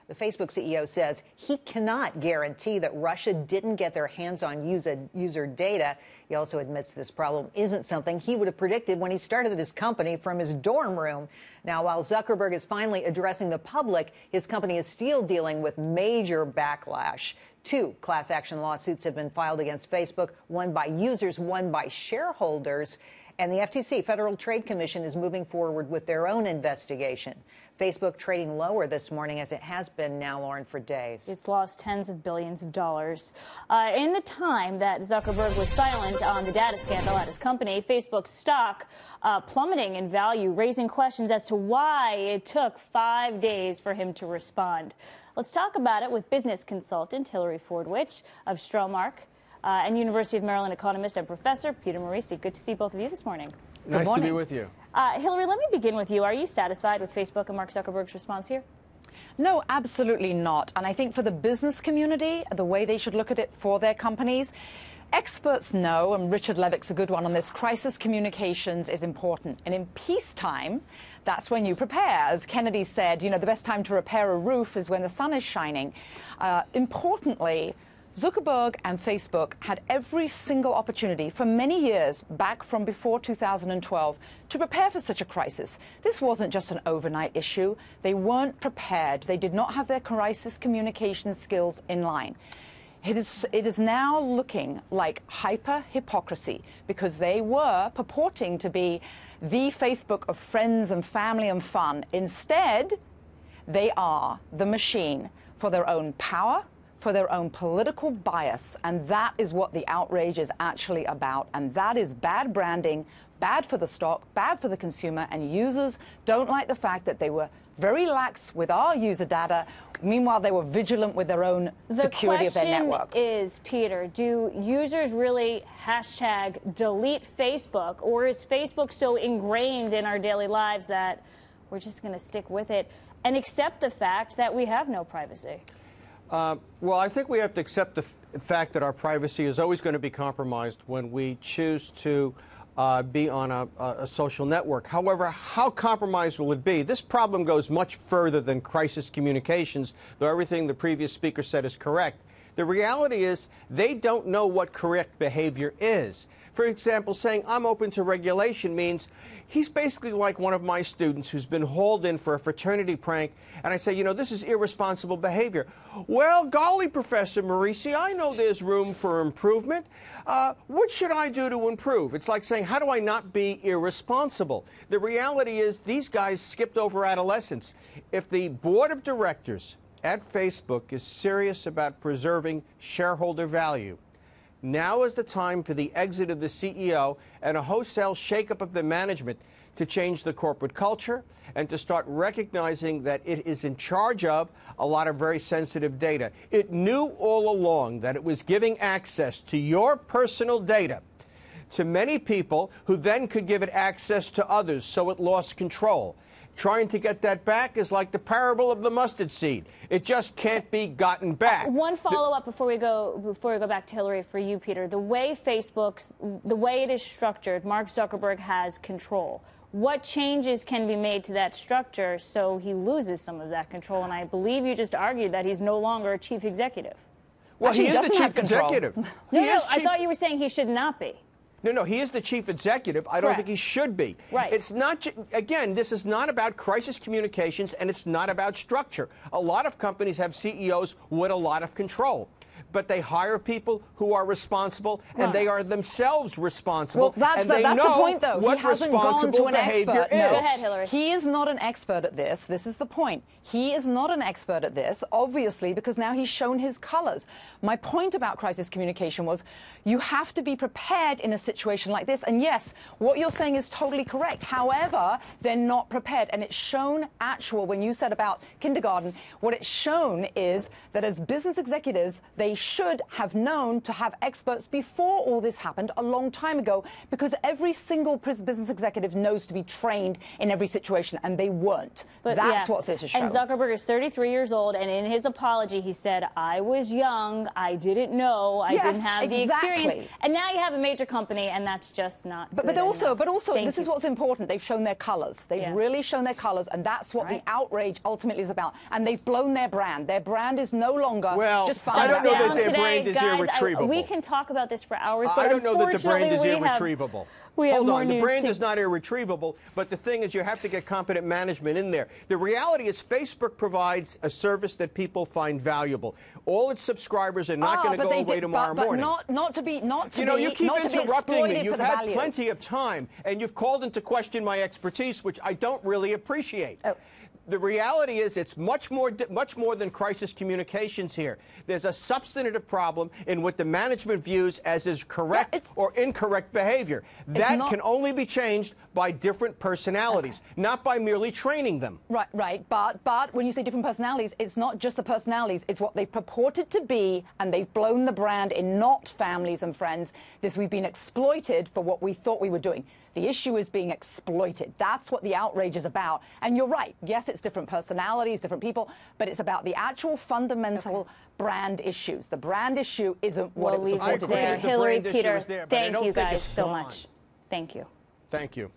The Facebook CEO says he cannot guarantee that Russia didn't get their hands on user data. He also admits this problem isn't something he would have predicted when he started his company from his dorm room. Now, while Zuckerberg is finally addressing the public, his company is still dealing with major backlash. 2 class action lawsuits have been filed against Facebook, one by users, one by shareholders. And the FTC, Federal Trade Commission, is moving forward with their own investigation. Facebook trading lower this morning, as it has been now, Lauren, for days. It's lost tens of billions of dollars. In the time that Zuckerberg was silent on the data scandal at his company, Facebook's stock plummeting in value, raising questions as to why it took 5 days for him to respond. Let's talk about it with business consultant Hillary Fordwich of Stromark and University of Maryland economist and professor Peter Morici. Good to see both of you this morning. Nice to be with you. Hillary, let me begin with you. Are you satisfied with Facebook and Mark Zuckerberg's response here? No, absolutely not. And I think for the business community, the way they should look at it for their companies, experts know, and Richard Levick's a good one on this, crisis communications is important. And in peacetime, that's when you prepare. As Kennedy said, you know, the best time to repair a roof is when the sun is shining. Importantly, Zuckerberg and Facebook had every single opportunity for many years back from before 2012 to prepare for such a crisis. This wasn't just an overnight issue. They weren't prepared. They did not have their crisis communication skills in line. It is now looking like hyper-hypocrisy because they were purporting to be the Facebook of friends and family and fun. Instead, they are the machine for their own power, for their own political bias, and that is what the outrage is actually about. And that is bad branding, bad for the stock, bad for the consumer, and users don't like the fact that they were very lax with our user data. Meanwhile, they were vigilant with their own security of their network. The question is, Peter, do users really #delete Facebook, or is Facebook so ingrained in our daily lives that we're just going to stick with it and accept the fact that we have no privacy? Well, I think we have to accept the fact that our privacy is always going to be compromised when we choose to be on a social network. However, how compromised will it be? This problem goes much further than crisis communications, though everything the previous speaker said is correct. The reality is they don't know what correct behavior is. For example, saying I'm open to regulation means he's basically like one of my students who's been hauled in for a fraternity prank, and I say, you know, this is irresponsible behavior. Well, golly, Professor Morici, I know there's room for improvement. What should I do to improve? It's like saying, how do I not be irresponsible? The reality is these guys skipped over adolescence. If the board of directors at Facebook is serious about preserving shareholder value, now is the time for the exit of the CEO and a wholesale shakeup of the management to change the corporate culture and to start recognizing that it is in charge of a lot of very sensitive data. It knew all along that it was giving access to your personal data to many people who then could give it access to others, so it lost control. Trying to get that back is like the parable of the mustard seed. It just can't be gotten back. One follow-up before we go back to Hillary for you, Peter. The way it is structured, Mark Zuckerberg has control. What changes can be made to that structure so he loses some of that control? And I believe you just argued that he's no longer a chief executive. Well, he is the chief executive. No, I thought you were saying he should not be. No, he is the chief executive. I don't think he should be. Right. It's not, again, this is not about crisis communications, and it's not about structure. A lot of companies have CEOs with a lot of control, but they hire people who are responsible, and they are themselves responsible. Well, that's the point, though. What he hasn't gone to an expert. Is. No. Go ahead, Hillary. He is not an expert at this. This is the point. He is not an expert at this, obviously, because now he's shown his colors. My point about crisis communication was you have to be prepared in a situation like this. And yes, what you're saying is totally correct. However, they're not prepared. And it's shown when you said about kindergarten, what it's shown is that as business executives, they should have known to have experts before all this happened a long time ago, because every single business executive knows to be trained in every situation, and they weren't. But that's what this is showing. And Zuckerberg is 33 years old, and in his apology, he said, I was young, I didn't know, I didn't have the experience. And now you have a major company, and that's just not But also, this is what's important. They've shown their colors. They've really shown their colors, and that's what the outrage ultimately is about. And they've blown their brand. Their brand is no longer just I don't know that their today, brand is guys, irretrievable. We can talk about this for hours, but I don't know that the brand is irretrievable. Hold on, the brand is not irretrievable, but the thing is you have to get competent management in there. The reality is Facebook provides a service that people find valuable. All its subscribers are not going to go away tomorrow morning. Not to be you keep interrupting me. You've had value. plenty of time, and you've called into question my expertise, which I don't really appreciate. The reality is it's much more than crisis communications here. There's a substantive problem in what the management views as is correct or incorrect behavior. That can only be changed by different personalities, not by merely training them. Right. But when you say different personalities, it's not just the personalities. It's what they've purported to be, and they've blown the brand in not families and friends. We've been exploited for what we thought we were doing. The issue is being exploited. That's what the outrage is about. And you're right. Yes, it's different personalities, different people, but it's about the actual fundamental brand issues. The brand issue isn't what it was reported there. Hillary, Peter, thank you guys so much. Thank you. Thank you.